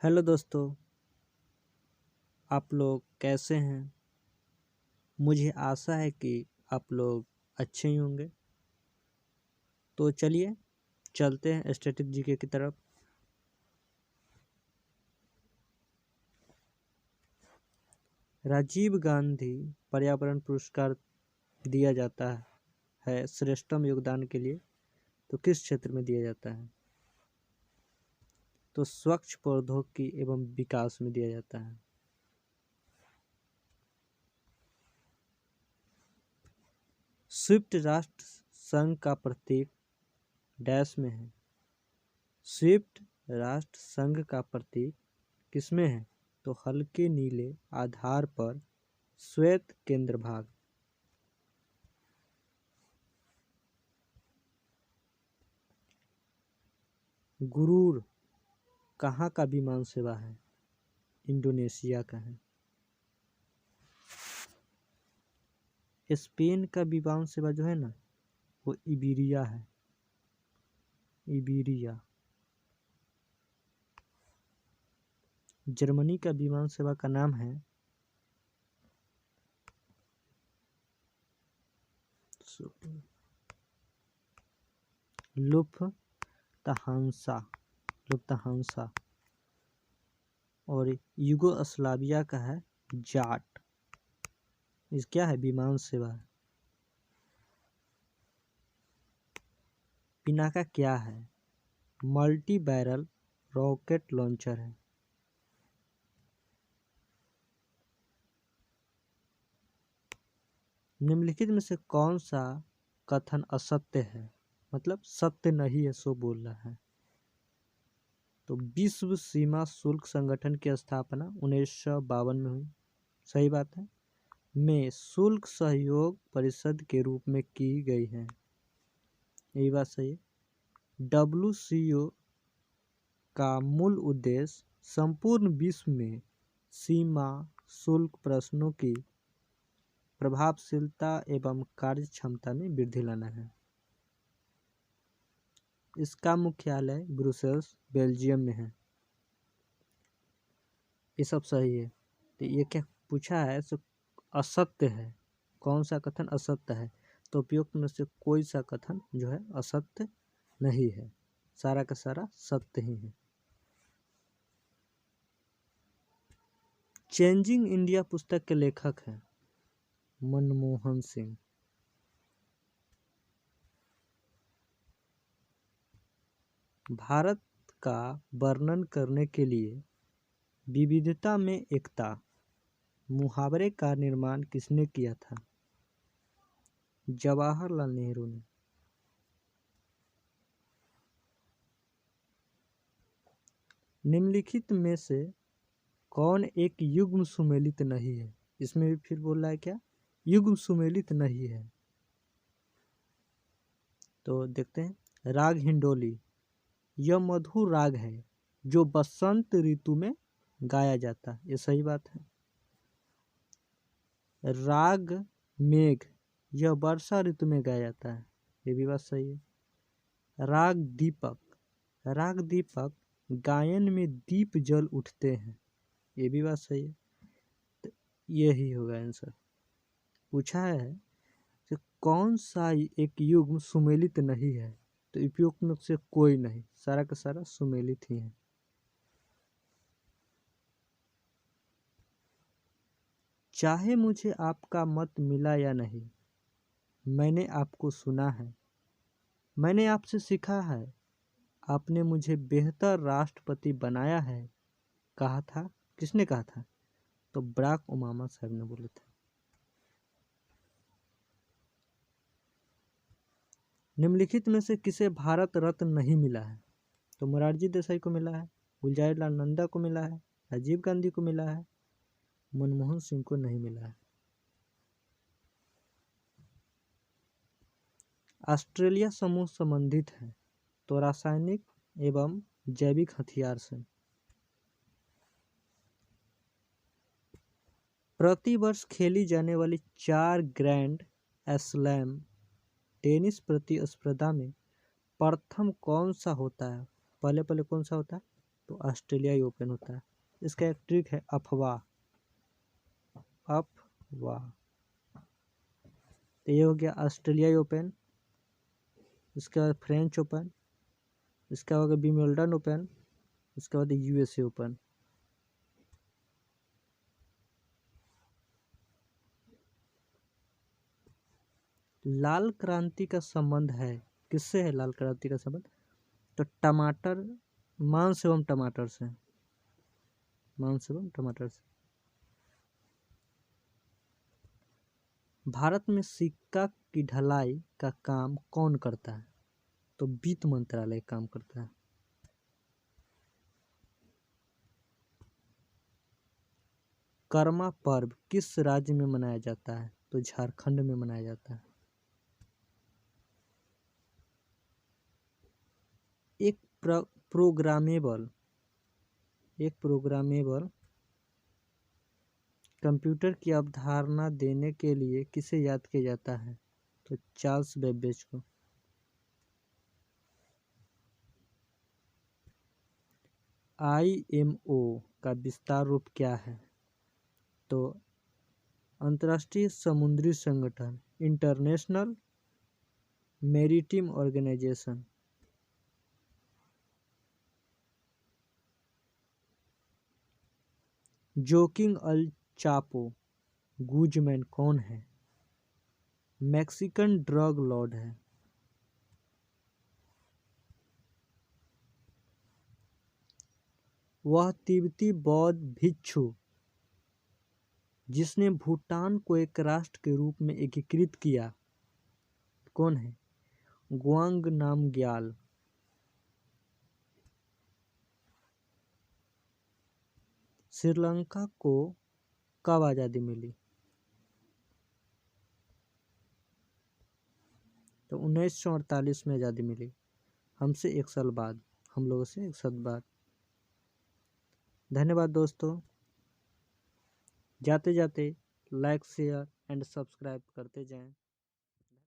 Hello दोस्तों, आप लोग कैसे हैं। मुझे आशा है कि आप लोग अच्छे ही होंगे। तो चलिए चलते हैं स्टैटिक जीके की तरफ। राजीव गांधी पर्यावरण पुरस्कार दिया जाता है श्रेष्ठतम योगदान के लिए। तो किस क्षेत्र में दिया जाता है? तो स्वच्छ प्रौद्योगिकी एवं विकास में दिया जाता है। संयुक्त राष्ट्र संघ का प्रतीक डैश में है। संयुक्त राष्ट्र संघ का प्रतीक किसमें है? तो हल्के नीले आधार पर श्वेत केंद्र भाग। गुरूर कहाँ का विमान सेवा है? इंडोनेशिया का है। स्पेन का विमान सेवा जो है ना, वो इबेरिया है। इबेरिया। जर्मनी का विमान सेवा का नाम है लुफ्ताहांसा। लुफ्ताहांसा। और युगोस्लाविया का है जाट। इस क्या है? विमान सेवा है। पिनाका क्या है? मल्टी बैरल रॉकेट लॉन्चर है। निम्नलिखित में से कौन सा कथन असत्य है? मतलब सत्य नहीं है सो बोल रहा है। तो विश्व सीमा शुल्क संगठन की स्थापना 1952 में हुई। सही बात है। में शुल्क सहयोग परिषद के रूप में की गई है। यही बात सही है। WCO का मूल उद्देश्य संपूर्ण विश्व में सीमा शुल्क प्रश्नों की प्रभावशीलता एवं कार्यक्षमता में वृद्धि लाना है। इसका मुख्यालय ब्रुसेल्स बेल्जियम में है। ये सब सही है। तो ये क्या पूछा है? सो असत्य है। कौन सा कथन असत्य है? तो उपयुक्त में से कोई सा कथन जो है असत्य नहीं है, सारा का सारा सत्य ही है। चेंजिंग इंडिया पुस्तक के लेखक हैं मनमोहन सिंह। भारत का वर्णन करने के लिए विविधता में एकता मुहावरे का निर्माण किसने किया था? जवाहरलाल नेहरू ने। निम्नलिखित में से कौन एक युग्म सुमेलित नहीं है? इसमें भी फिर बोल रहा है क्या? युग्म सुमेलित नहीं है। तो देखते हैं। राग हिंडोली यह मधुर राग है जो बसंत ऋतु में गाया जाता है। ये सही बात है। राग मेघ यह वर्षा ऋतु में गाया जाता है। ये भी बात सही है। राग दीपक। राग दीपक गायन में दीप जल उठते हैं। ये भी बात सही है। तो यही होगा आंसर। पूछा है कि कौन सा एक युग्म सुमेलित नहीं है? तो उपयुक्त में से कोई नहीं, सारा का सारा सुमेलित ही है। चाहे मुझे आपका मत मिला या नहीं, मैंने आपको सुना है, मैंने आपसे सीखा है, आपने मुझे बेहतर राष्ट्रपति बनाया है, कहा था। किसने कहा था? तो बराक ओबामा साहब ने बोले थे। निम्नलिखित में से किसे भारत रत्न नहीं मिला है? तो मोरारजी देसाई को मिला है, गुलजारीलाल नंदा को मिला है, राजीव गांधी को मिला है, मनमोहन सिंह को नहीं मिला है। ऑस्ट्रेलिया समूह संबंधित है तो रासायनिक एवं जैविक हथियार से। प्रतिवर्ष खेली जाने वाली 4 ग्रैंड स्लैम टेनिस प्रतिस्पर्धा में प्रथम कौन सा होता है? पहले पहले कौन सा होता है? तो ऑस्ट्रेलियाई ओपन होता है। इसका एक ट्रिक है अफवाह, अफवाह। तो ये हो गया ऑस्ट्रेलियाई ओपन। इसके बाद फ्रेंच ओपन, इसका हो गया विंबलडन ओपन, इसके बाद यूएसए ओपन। लाल क्रांति का संबंध है, किससे है लाल क्रांति का संबंध? तो टमाटर, मांस एवं टमाटर से, मांस एवं टमाटर से। भारत में सिक्का की ढलाई का काम कौन करता है? तो वित्त मंत्रालय काम करता है। कर्मा पर्व किस राज्य में मनाया जाता है? तो झारखंड में मनाया जाता है। एक प्रोग्रामेबल कंप्यूटर की अवधारणा देने के लिए किसे याद किया जाता है? तो चार्ल्स बेबेज को। IMO का विस्तार रूप क्या है? तो अंतर्राष्ट्रीय समुद्री संगठन, इंटरनेशनल मैरीटाइम ऑर्गेनाइजेशन। जोकिंग अल चापो गुजमैन कौन है? मैक्सिकन ड्रग लॉर्ड है। वह तिब्बती बौद्ध भिक्षु जिसने भूटान को एक राष्ट्र के रूप में एकीकृत किया, कौन है? ग्वांग नामग्याल। श्रीलंका को कब आज़ादी मिली? तो 1948 में आज़ादी मिली, हमसे 1 साल बाद, हम लोगों से 1 साल बाद। धन्यवाद दोस्तों। जाते जाते लाइक शेयर एंड सब्सक्राइब करते जाएं।